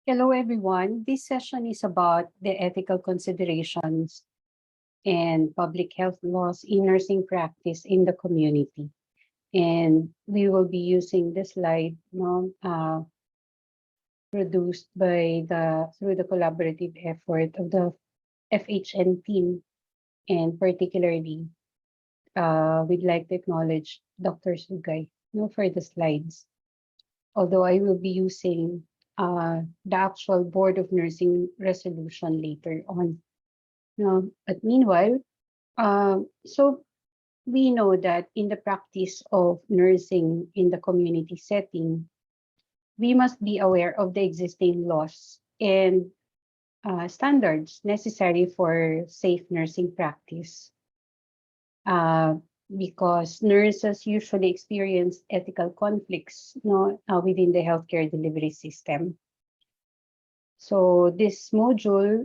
Hello, everyone. This session is about the ethical considerations and public health laws in nursing practice in the community. And we will be using the slide produced by through the collaborative effort of the FHN team. And particularly, we'd like to acknowledge Dr. Sugay for the slides. Although I will be using the actual Board of Nursing resolution later on. But meanwhile, so we know that in the practice of nursing in the community setting, we must be aware of the existing laws and standards necessary for safe nursing practice. Uh, because nurses usually experience ethical conflicts within the healthcare delivery system. So this module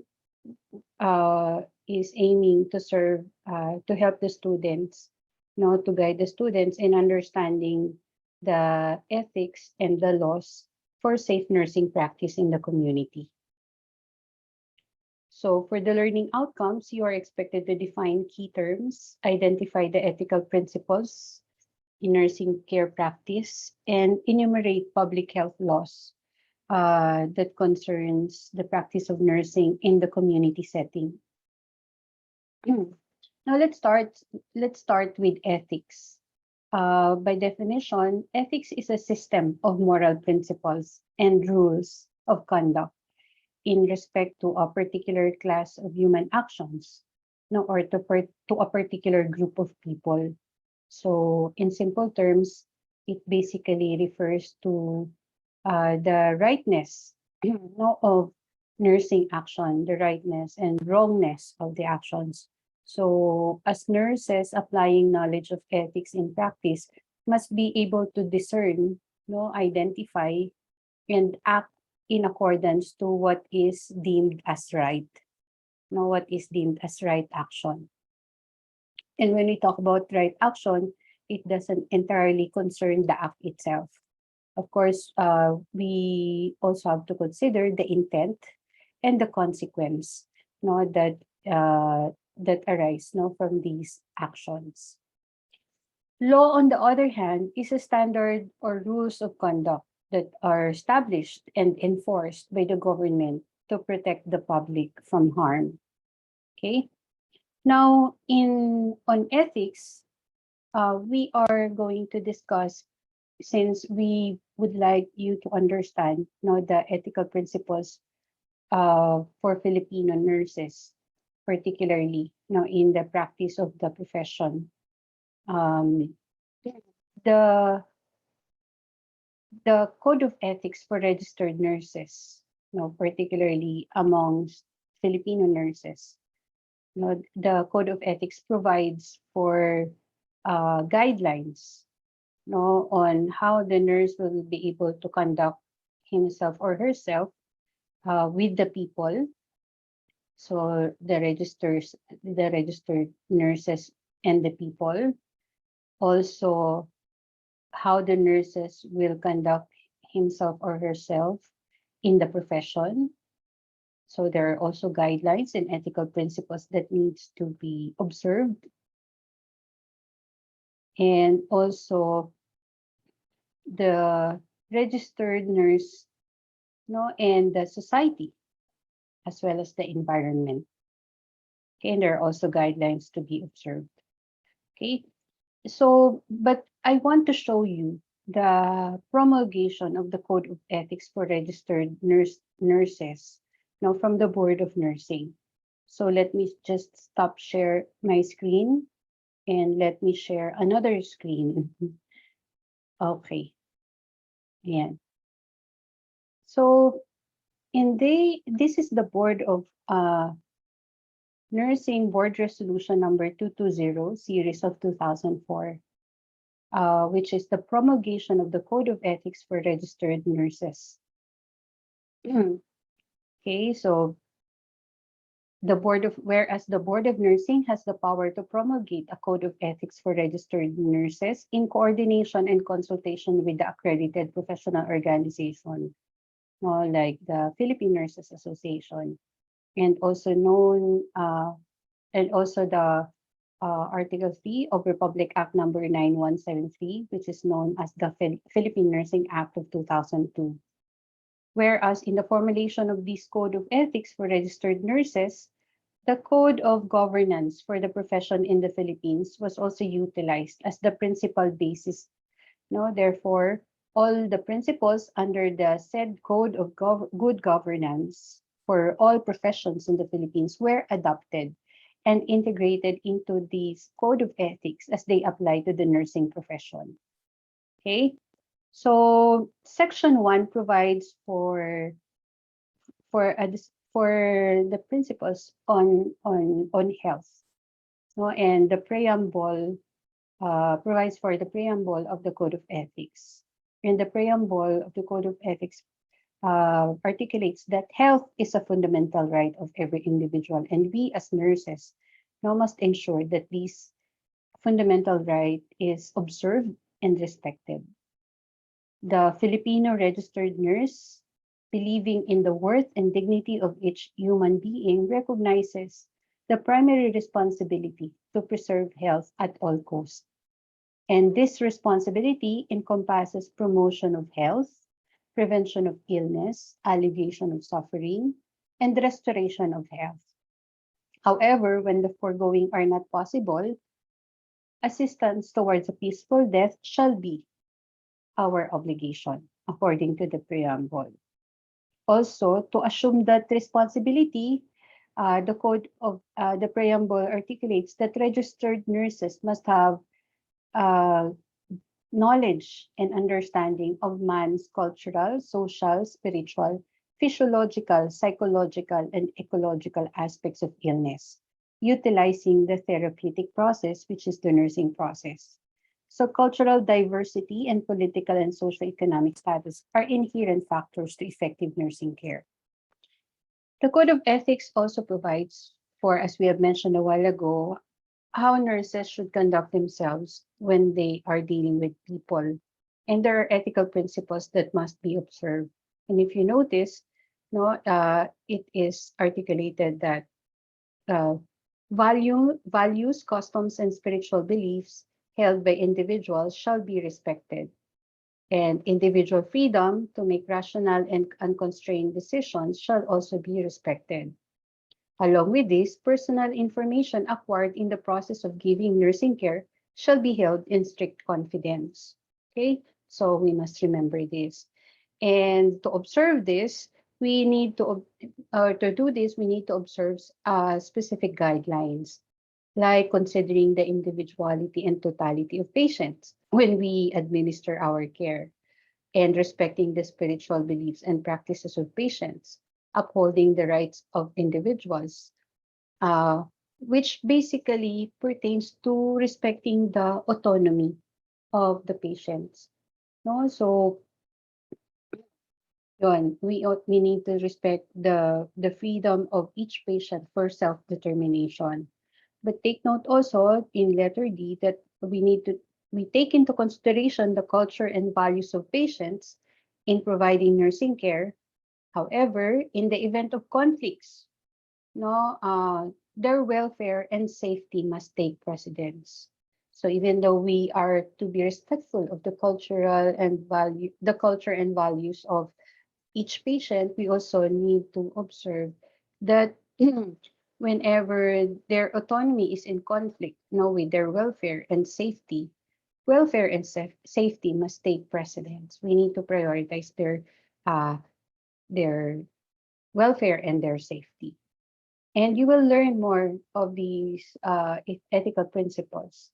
is aiming to serve to help the students, to guide the students in understanding the ethics and the laws for safe nursing practice in the community. So for the learning outcomes, you are expected to define key terms, identify the ethical principles in nursing care practice, and enumerate public health laws that concerns the practice of nursing in the community setting. Now let's start with ethics. By definition, ethics is a system of moral principles and rules of conduct in respect to a particular class of human actions, or to a particular group of people. So in simple terms, it basically refers to the rightness of nursing action, the rightness and wrongness of the actions. So as nurses applying knowledge of ethics in practice must be able to discern, identify, and act in accordance to what is deemed as right, what is deemed as right action. And when we talk about right action, it doesn't entirely concern the act itself. Of course, we also have to consider the intent and the consequence that arise from these actions. Law, on the other hand, is a standard or rules of conduct that are established and enforced by the government to protect the public from harm. Okay. Now, on ethics, we are going to discuss, since we would like you to understand the ethical principles for Filipino nurses, particularly in the practice of the profession. The code of ethics for registered nurses, particularly amongst Filipino nurses, the code of ethics provides for guidelines on how the nurse will be able to conduct himself or herself with the people. So the registered nurses and the people. Also, how the nurses will conduct himself or herself in the profession. So there are also guidelines and ethical principles that needs to be observed. And also the registered nurse, and the society, as well as the environment. Okay, and there are also guidelines to be observed. Okay, so, but I want to show you the promulgation of the Code of Ethics for Registered Nurses, from the Board of Nursing. So let me just stop share my screen and let me share another screen. Okay. Yeah. So this is the Board of Nursing Board Resolution number 220, series of 2004, which is the promulgation of the Code of Ethics for Registered Nurses. Okay, so whereas the Board of Nursing has the power to promulgate a code of ethics for registered nurses in coordination and consultation with the accredited professional organization. like the Philippine Nurses Association, and also known, and also the Article 3 of Republic Act number 9173, which is known as the Philippine Nursing Act of 2002. Whereas in the formulation of this code of ethics for registered nurses, the code of governance for the profession in the Philippines was also utilized as the principal basis. No, therefore, all the principles under the said code of good governance for all professions in the Philippines were adopted and integrated into this code of ethics as they apply to the nursing profession. Okay, so Section 1 provides for the principles on health, no? And the preamble provides for the preamble of the Code of Ethics. And the preamble of the Code of Ethics articulates that health is a fundamental right of every individual, and we as nurses now must ensure that this fundamental right is observed and respected. The Filipino registered nurse, believing in the worth and dignity of each human being, recognizes the primary responsibility to preserve health at all costs. And this responsibility encompasses promotion of health, prevention of illness, alleviation of suffering, and restoration of health. However, when the foregoing are not possible, assistance towards a peaceful death shall be our obligation, according to the preamble. Also, to assume that responsibility, the preamble articulates that registered nurses must have uh, knowledge and understanding of man's cultural, social, spiritual, physiological, psychological, and ecological aspects of illness, utilizing the therapeutic process, which is the nursing process. So cultural diversity and political and socio-economic status are inherent factors to effective nursing care. The Code of Ethics also provides for, as we have mentioned a while ago, how nurses should conduct themselves when they are dealing with people. And there are ethical principles that must be observed. And if you notice, it is articulated that uh, values, customs, and spiritual beliefs held by individuals shall be respected. And individual freedom to make rational and unconstrained decisions shall also be respected. Along with this, personal information acquired in the process of giving nursing care shall be held in strict confidence. Okay, so we must remember this. And to observe this, we need to do this, we need to observe specific guidelines, like considering the individuality and totality of patients when we administer our care, and respecting the spiritual beliefs and practices of patients, upholding the rights of individuals, uh, which basically pertains to respecting the autonomy of the patients. No, so we need to respect the freedom of each patient for self-determination. But take note also in letter D that we take into consideration the culture and values of patients in providing nursing care. However, in the event of conflicts, their welfare and safety must take precedence. So even though we are to be respectful of the culture and values of each patient, we also need to observe that whenever their autonomy is in conflict, with their welfare and safety must take precedence. We need to prioritize uh, their welfare and their safety. And you will learn more of these ethical principles,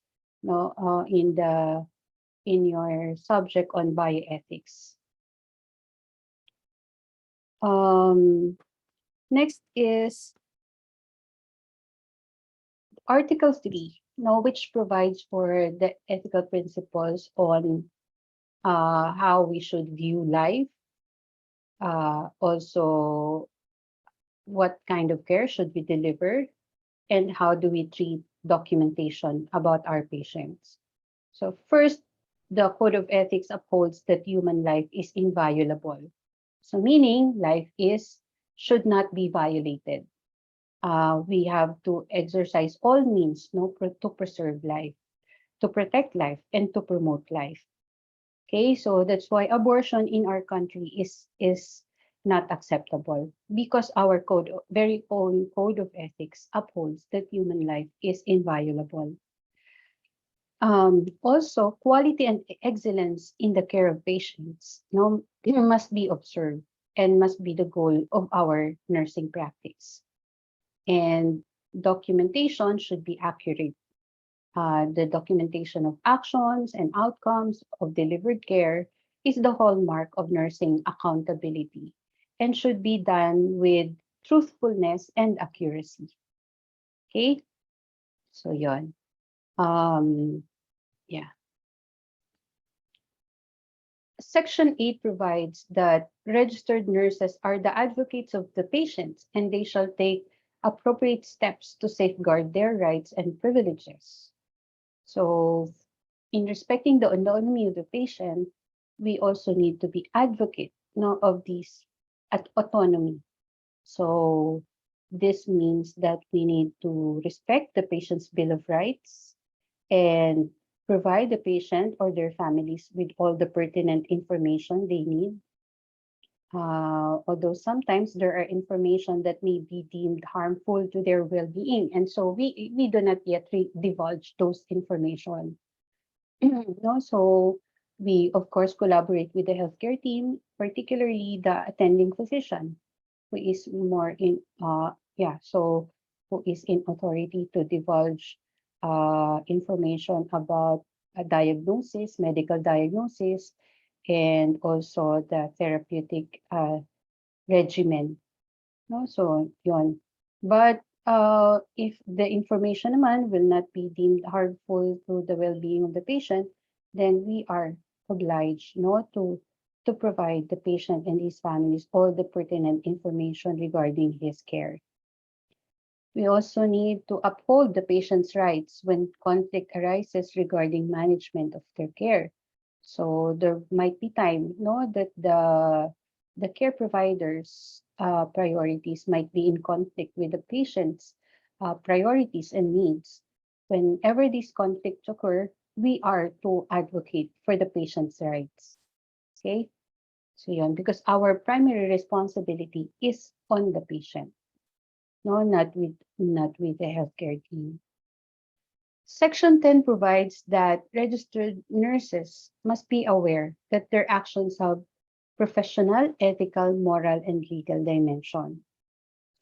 in your subject on bioethics. Next is Article 3, which provides for the ethical principles on how we should view life, also what kind of care should be delivered, and how do we treat documentation about our patients. So first, the Code of Ethics upholds that human life is inviolable. So meaning life is should not be violated. We have to exercise all means to preserve life, to protect life, and to promote life. Okay, so that's why abortion in our country is not acceptable because our very own code of ethics upholds that human life is inviolable. Also, quality and excellence in the care of patients, must be observed and must be the goal of our nursing practice. And documentation should be accurate. The documentation of actions and outcomes of delivered care is the hallmark of nursing accountability and should be done with truthfulness and accuracy. Okay? So yon. Yeah. Section 8 provides that registered nurses are the advocates of the patients and they shall take appropriate steps to safeguard their rights and privileges. So, in respecting the autonomy of the patient, we also need to be advocate of these autonomy. So, this means that we need to respect the patient's Bill of Rights and provide the patient or their families with all the pertinent information they need. Although sometimes there are information that may be deemed harmful to their well-being, and so we do not yet divulge those information. No, so we of course collaborate with the healthcare team, particularly the attending physician, who is more in who is in authority to divulge information about a diagnosis, medical diagnosis, and also the therapeutic regimen. No? So, yun. But if the information naman will not be deemed harmful to the well-being of the patient, then we are obliged to provide the patient and his families all the pertinent information regarding his care. We also need to uphold the patient's rights when conflict arises regarding management of their care. So there might be time, that the care providers' priorities might be in conflict with the patient's priorities and needs. Whenever these conflicts occur, we are to advocate for the patient's rights. Okay, so yun, because our primary responsibility is on the patient, not with the healthcare team. Section 10 provides that registered nurses must be aware that their actions have professional, ethical, moral, and legal dimension.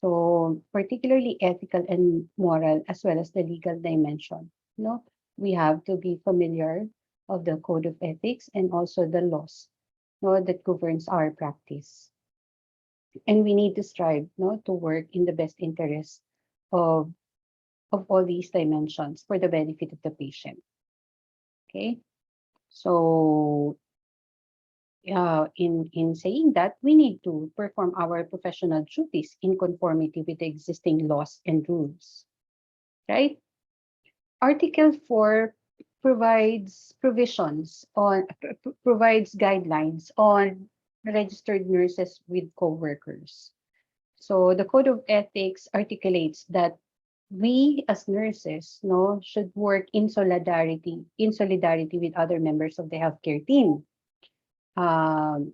So, particularly ethical and moral, as well as the legal dimension. We have to be familiar of the code of ethics and also the laws that governs our practice. And we need to strive to work in the best interest of all these dimensions for the benefit of the patient. Okay, so in saying that, we need to perform our professional duties in conformity with the existing laws and rules, right? Article 4 provides provides guidelines on registered nurses with co-workers. So the code of ethics articulates that we as nurses should work in solidarity with other members of the healthcare team. That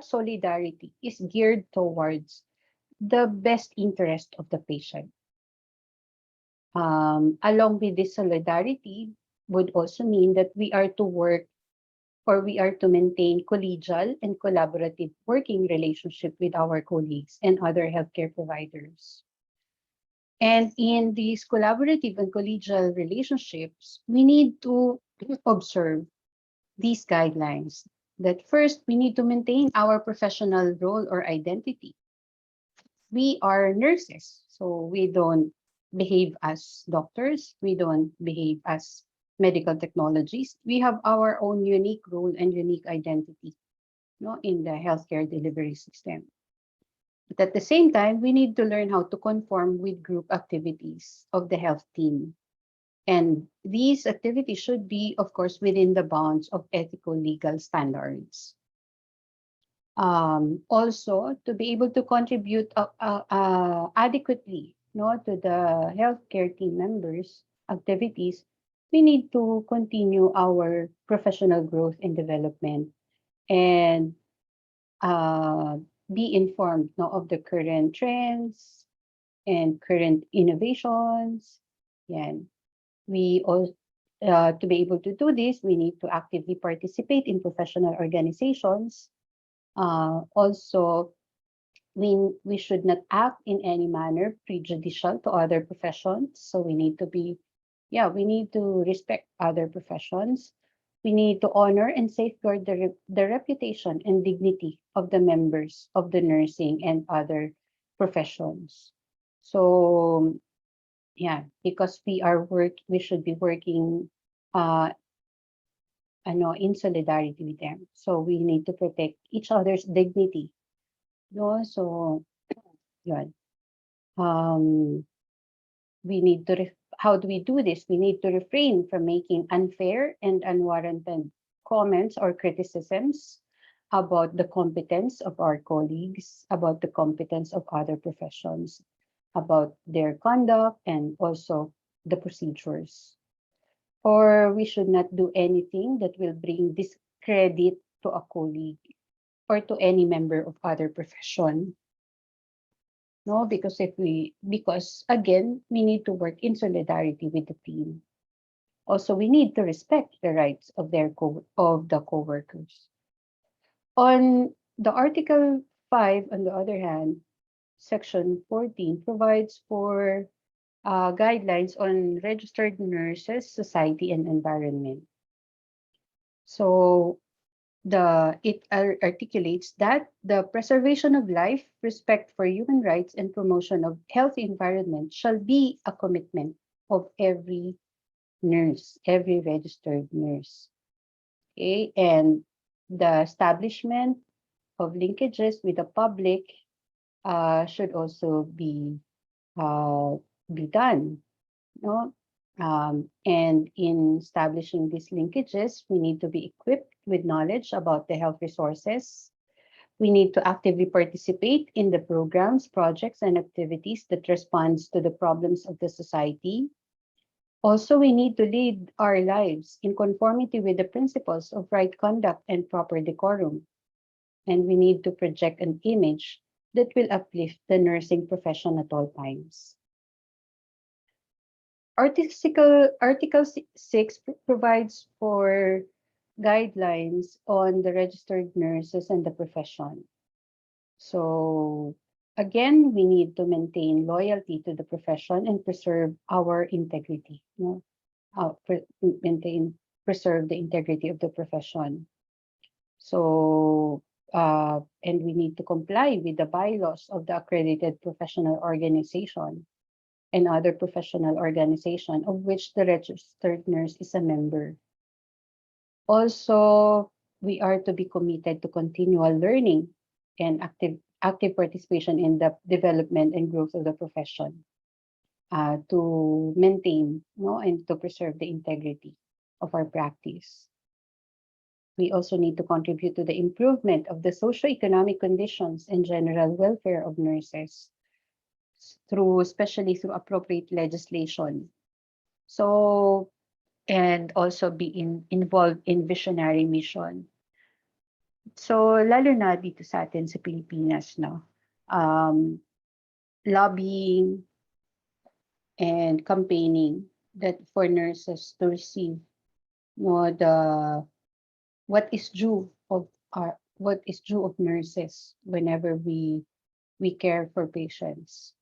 solidarity is geared towards the best interest of the patient. Along with this solidarity would also mean that we are to work or we are to maintain collegial and collaborative working relationship with our colleagues and other healthcare providers. And in these collaborative and collegial relationships, we need to observe these guidelines. That first, we need to maintain our professional role or identity. We are nurses, so we don't behave as doctors. We don't behave as medical technologists. We have our own unique role and unique identity in the healthcare delivery system. But at the same time, we need to learn how to conform with group activities of the health team. And these activities should be, of course, within the bounds of ethical legal standards. Also, to be able to contribute adequately, to the healthcare team members' activities, we need to continue our professional growth and development and uh, be informed, of the current trends and current innovations. Yan. We all To be able to do this, we need to actively participate in professional organizations. Also, we should not act in any manner prejudicial to other professions. So we need to be, yeah, we need to respect other professions. We need to honor and safeguard the reputation and dignity of the members of the nursing and other professions. So yeah, because we should be working uh in solidarity with them. So we need to protect each other's dignity. So yun. Um how do we do this? We need to refrain from making unfair and unwarranted comments or criticisms about the competence of our colleagues, about the competence of other professions, about their conduct, and also the procedures. Or we should not do anything that will bring discredit to a colleague or to any member of other profession. No, because again, we need to work in solidarity with the team. Also, we need to respect the rights of of the coworkers. On the Article 5, on the other hand, Section 14 provides for guidelines on registered nurses, society, and environment. So articulates that the preservation of life, respect for human rights, and promotion of healthy environment shall be a commitment of every nurse, every registered nurse. Okay, and the establishment of linkages with the public should also uh, be done. No? And in establishing these linkages, we need to be equipped with knowledge about the health resources. We need to actively participate in the programs, projects, and activities that responds to the problems of the society. Also, we need to lead our lives in conformity with the principles of right conduct and proper decorum. And we need to project an image that will uplift the nursing profession at all times. Article 6 provides for guidelines on the registered nurses and the profession. So again, we need to maintain loyalty to the profession and preserve our integrity. Preserve the integrity of the profession. So and we need to comply with the bylaws of the accredited professional organization and other professional organization of which the registered nurse is a member. Also, we are to be committed to continual learning and active participation in the development and growth of the profession to maintain and to preserve the integrity of our practice. We also need to contribute to the improvement of the socio-economic conditions and general welfare of nurses especially through appropriate legislation. So, and also be involved in visionary mission. So, lalo na dito sa atin sa Pilipinas, lobbying and campaigning that for nurses to receive what is due of nurses whenever we care for patients.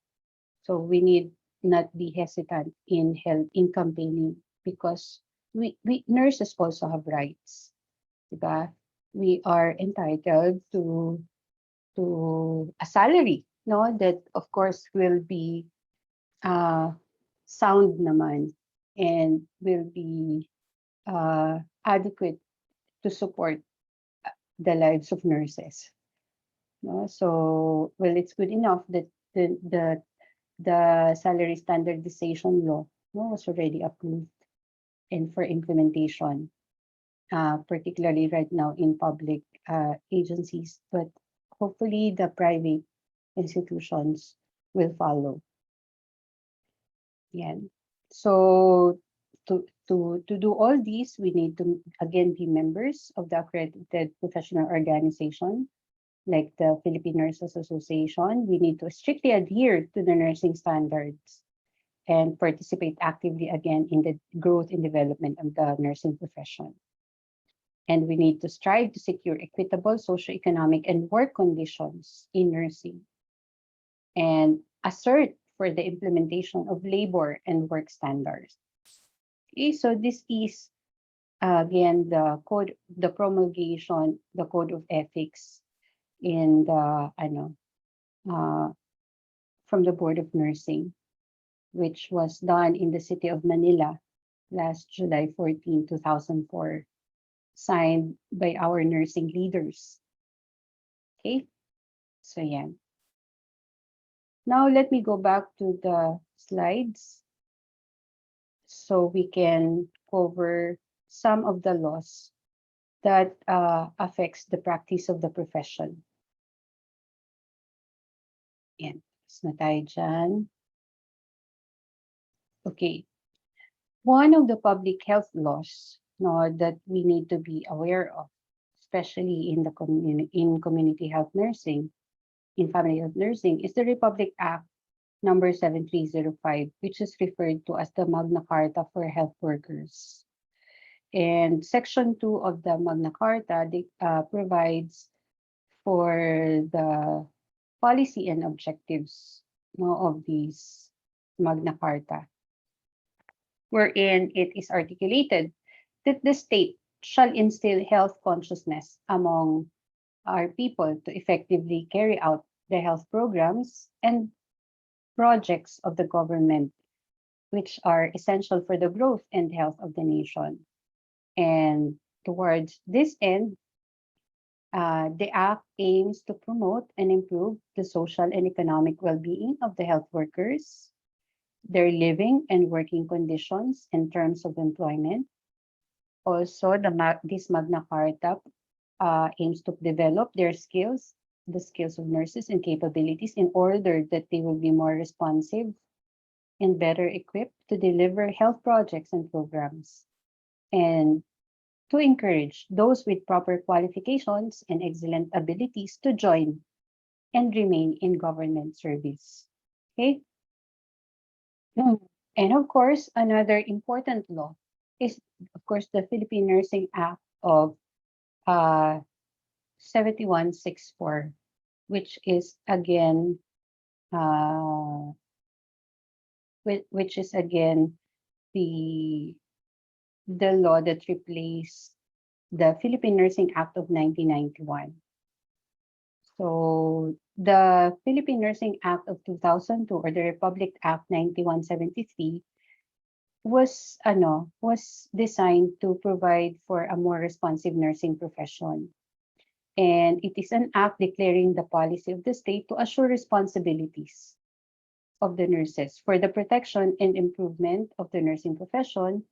So we need not be hesitant in campaigning because we nurses also have rights, diba? We are entitled to a salary, that of course will be sound naman and will be adequate to support the lives of nurses. No? So, well, it's good enough that the salary standardization law was already approved and for implementation, particularly right now in public agencies, but hopefully the private institutions will follow. Yeah. So to do all these, we need to again be members of the accredited professional organization like the Philippine Nurses Association. We need to strictly adhere to the nursing standards and participate actively again in the growth and development of the nursing profession. And we need to strive to secure equitable socioeconomic and work conditions in nursing and assert for the implementation of labor and work standards. Okay, so this is again the promulgation, the code of ethics in the uh, from the Board of Nursing, which was done in the city of Manila last July 14, 2004, signed by our nursing leaders. Okay, so yeah. Now let me go back to the slides so we can cover some of the laws that affects the practice of the profession. Yan, tapos na tayo dyan. Okay. One of the public health laws that we need to be aware of, especially in the community health nursing, in family health nursing, is the Republic Act number 7305, which is referred to as the Magna Carta for Health Workers. And Section 2 of the Magna Carta provides for the policy and objectives of these Magna Carta, wherein it is articulated that the state shall instill health consciousness among our people to effectively carry out the health programs and projects of the government, which are essential for the growth and health of the nation. And towards this end, the Act aims to promote and improve the social and economic well-being of the health workers, their living and working conditions in terms of employment. Also, this Magna Carta aims to develop their skills, the skills of nurses and capabilities in order that they will be more responsive and better equipped to deliver health projects and programs, and to encourage those with proper qualifications and excellent abilities to join and remain in government service. Okay. And of course, another important law is, of course, the Philippine Nursing Act of 7164, which is again, which is again the law that replaced the Philippine Nursing Act of 1991. So the Philippine Nursing Act of 2002, or the Republic Act 9173, was designed to provide for a more responsive nursing profession. And it is an act declaring the policy of the state to assure responsibilities of the nurses for the protection and improvement of the nursing profession,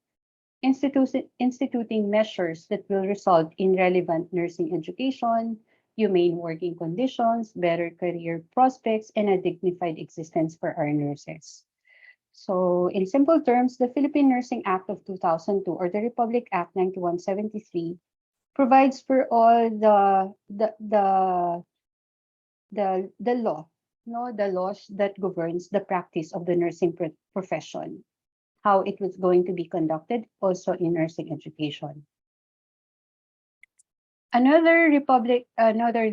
instituting measures that will result in relevant nursing education, humane working conditions, better career prospects, and a dignified existence for our nurses. So in simple terms, the Philippine Nursing Act of 2002, or the Republic Act 9173, provides for all the law, the laws that governs the practice of the nursing profession, how it was going to be conducted also in nursing education. Another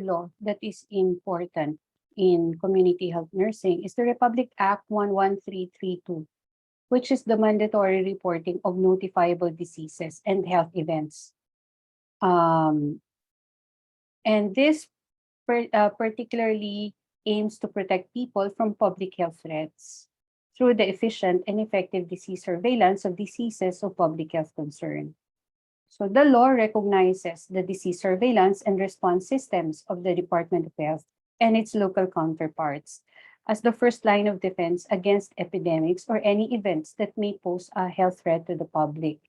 law that is important in community health nursing is the Republic Act 11332, which is the mandatory reporting of notifiable diseases and health events. And this particularly aims to protect people from public health threats through the efficient and effective disease surveillance of diseases of public health concern. So the law recognizes the disease surveillance and response systems of the Department of Health and its local counterparts as the first line of defense against epidemics or any events that may pose a health threat to the public.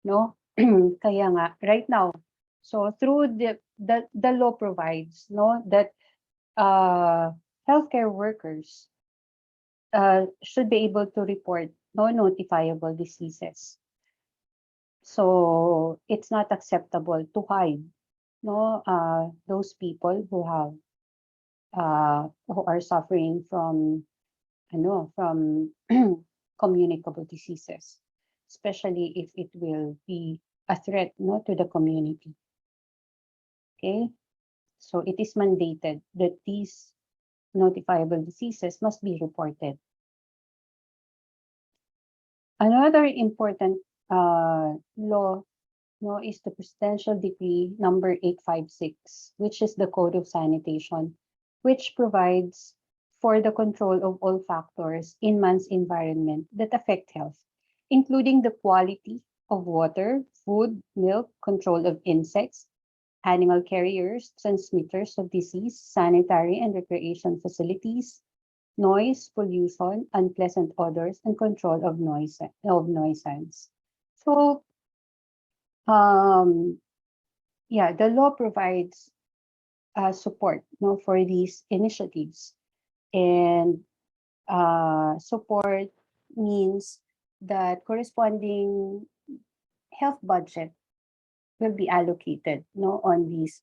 No? Kaya nga, right now, so through the law provides no that healthcare workers should be able to report no notifiable diseases. So it's not acceptable to hide no those people who are suffering from from communicable diseases, especially if it will be a threat no to the community. Okay, so it is mandated that these notifiable diseases must be reported. Another important law no, is the Presidential Decree number 856, which is the Code of Sanitation, which provides for the control of all factors in man's environment that affect health, including the quality of water, food, milk, control of insects, animal carriers, transmitters of disease, sanitary and recreation facilities, noise, pollution, unpleasant odors, and control of nuisance. So, um, yeah, the law provides support no, for these initiatives. And support means that corresponding health budget will be allocated no, on these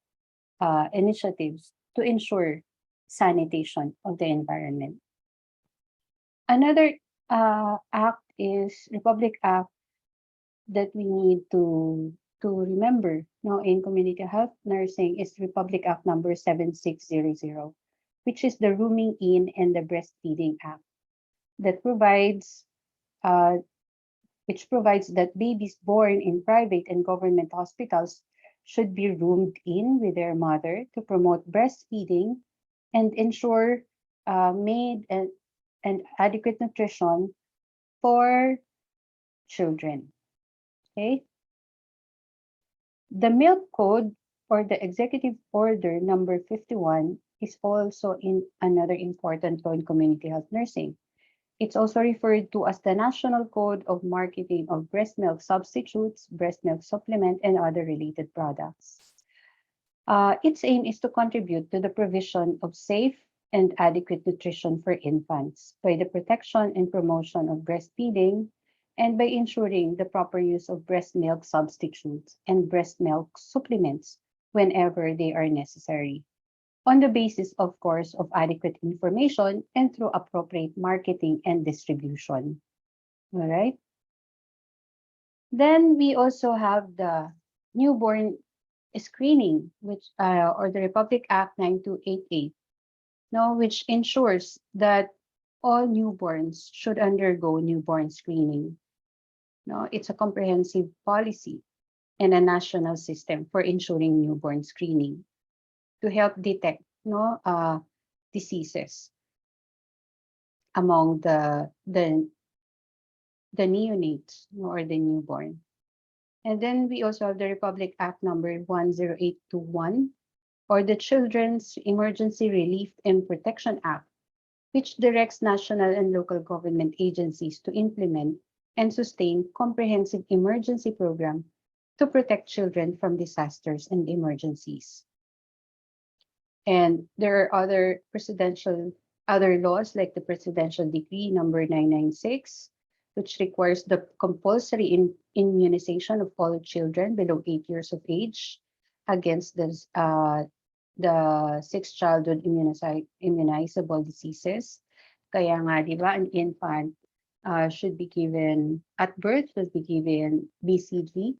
initiatives to ensure sanitation of the environment. Another act is Republic Act that we need to remember no, in community health nursing is Republic Act number 7600, which is the Rooming In and the Breastfeeding Act that provides which provides that babies born in private and government hospitals should be roomed in with their mother to promote breastfeeding and ensure made and adequate nutrition for children. Okay. The Milk Code or the Executive Order number 51 is also in another important law in community health nursing. It's also referred to as the National Code of Marketing of Breast Milk Substitutes, Breast Milk Supplement, and other related products. Its aim is to contribute to the provision of safe and adequate nutrition for infants by the protection and promotion of breastfeeding and by ensuring the proper use of breast milk substitutes and breast milk supplements whenever they are necessary, on the basis, of course, of adequate information and through appropriate marketing and distribution. All right. Then we also have the newborn screening, which or the Republic Act 9288, no, which ensures that all newborns should undergo newborn screening. No, it's a comprehensive policy and a national system for ensuring newborn screening to help detect no diseases among the neonates or the newborn. And then we also have the Republic Act number 10821 or the Children's Emergency Relief and Protection Act, which directs national and local government agencies to implement and sustain comprehensive emergency program to protect children from disasters and emergencies. And there are other laws like the Presidential Decree number 996, which requires the compulsory immunization of all children below 8 years of age against the 6 childhood immunizable diseases. Kaya nga, di ba, an infant should be given, at birth, should be given BCG,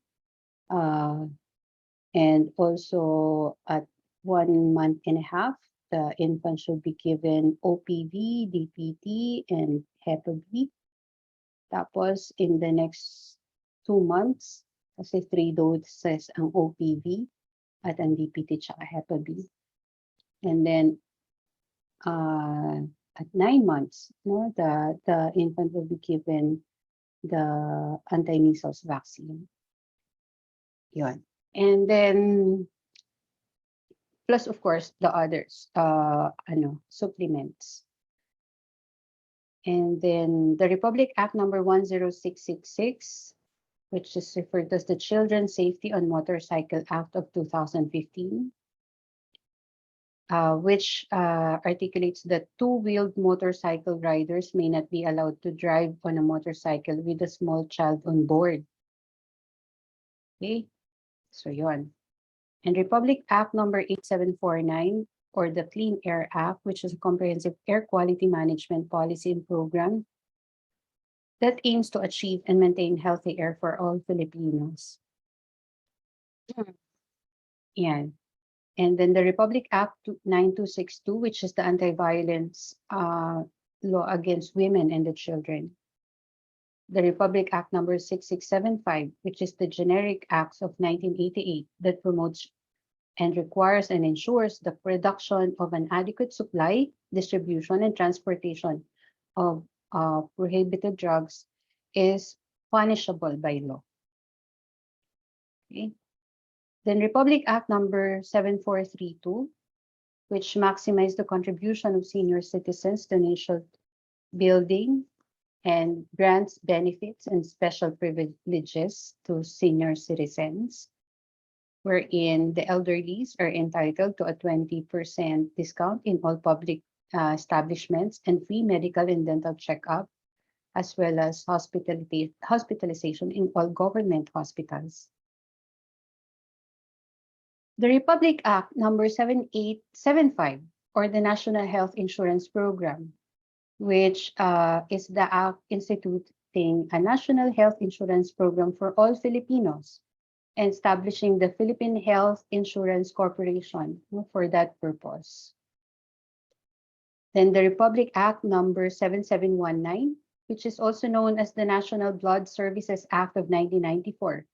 and also at 1 month and a half, the infant should be given OPV, DPT, and Hep B. Tapos, in the next 2 months, kasi 3 doses ang OPV at ang DPT tsaka Hep B. And then, at 9 months, no, the infant will be given the anti-measles vaccine. Yun. And then, plus of course, the others, supplements. And then the Republic Act number 10666, which is referred to as the Children's Safety on Motorcycle Act of 2015, which articulates that two-wheeled motorcycle riders may not be allowed to drive on a motorcycle with a small child on board. Okay, so yon. And Republic Act number 8749, or the Clean Air Act, which is a comprehensive air quality management policy and program that aims to achieve and maintain healthy air for all Filipinos. Yan. And then the Republic Act 9262, which is the anti-violence law against women and the children. The Republic Act number 6675, which is the Generic Acts of 1988 that promotes and requires and ensures the production of an adequate supply, distribution, and transportation of prohibited drugs is punishable by law. Okay. Then Republic Act number 7432, which maximized the contribution of senior citizens to nation building and grants benefits and special privileges to senior citizens, wherein the elderlies are entitled to a 20% discount in all public establishments and free medical and dental checkup, as well as hospitalization in all government hospitals. The Republic Act number 7875, or the National Health Insurance Program, which is the act instituting a national health insurance program for all Filipinos and establishing the Philippine Health Insurance Corporation for that purpose. Then the Republic Act number 7719, which is also known as the National Blood Services Act of 1994,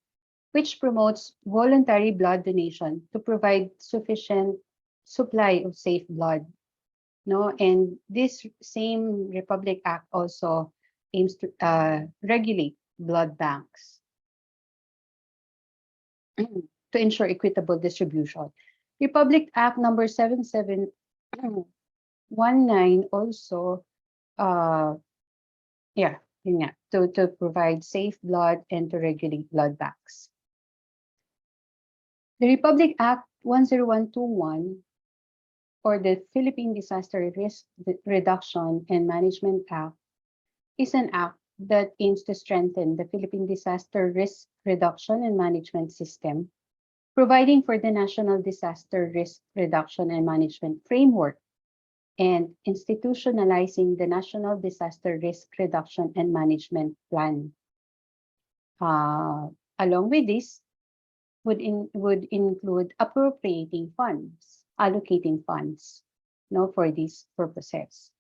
which promotes voluntary blood donation to provide sufficient supply of safe blood. No, and this same Republic Act also aims to regulate blood banks to ensure equitable distribution. Republic Act number 7719 also, to provide safe blood and to regulate blood banks. The Republic Act 10121, or the Philippine Disaster Risk Reduction and Management Act, is an act that aims to strengthen the Philippine Disaster Risk Reduction and Management System, providing for the National Disaster Risk Reduction and Management Framework, and institutionalizing the National Disaster Risk Reduction and Management Plan. Along with this, would include appropriating funds, allocating funds, for these purposes.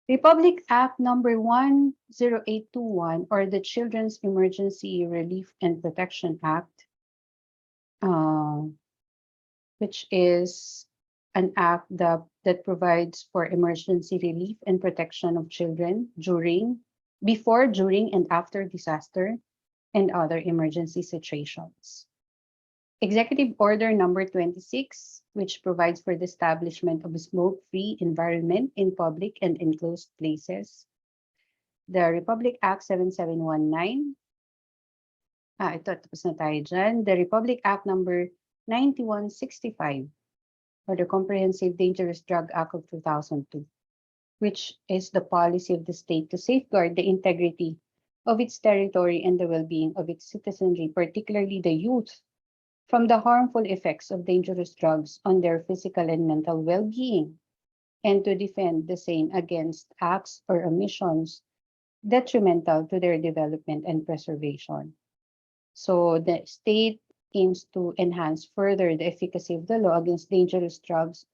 Republic Act number 10821, or the Children's Emergency Relief and Protection Act, which is an act that provides for emergency relief and protection of children before, during, and after disaster and other emergency situations. Executive Order number 26, which provides for the establishment of a smoke-free environment in public and enclosed places. The Republic Act 7719. Ito, tapos na tayo dyan. The Republic Act number 9165, or the Comprehensive Dangerous Drug Act of 2002, which is the policy of the state to safeguard the integrity of its territory and the well-being of its citizenry, particularly the youth, from the harmful effects of dangerous drugs on their physical and mental well-being, and to defend the same against acts or omissions detrimental to their development and preservation. So the state aims to enhance further the efficacy of the law against dangerous drugs,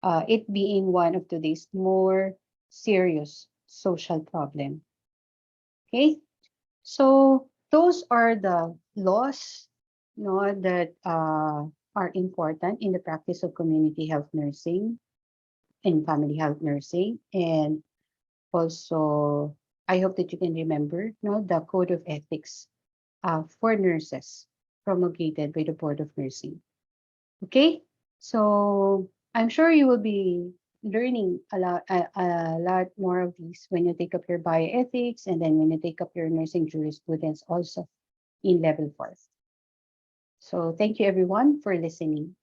it being one of today's more serious social problem. Okay, so those are the laws that are important in the practice of community health nursing and family health nursing. And also, I hope that you can remember the Code of Ethics for nurses promulgated by the Board of Nursing. Okay, so I'm sure you will be learning a lot more of these when you take up your bioethics and then when you take up your nursing jurisprudence also in level 4. So thank you everyone for listening.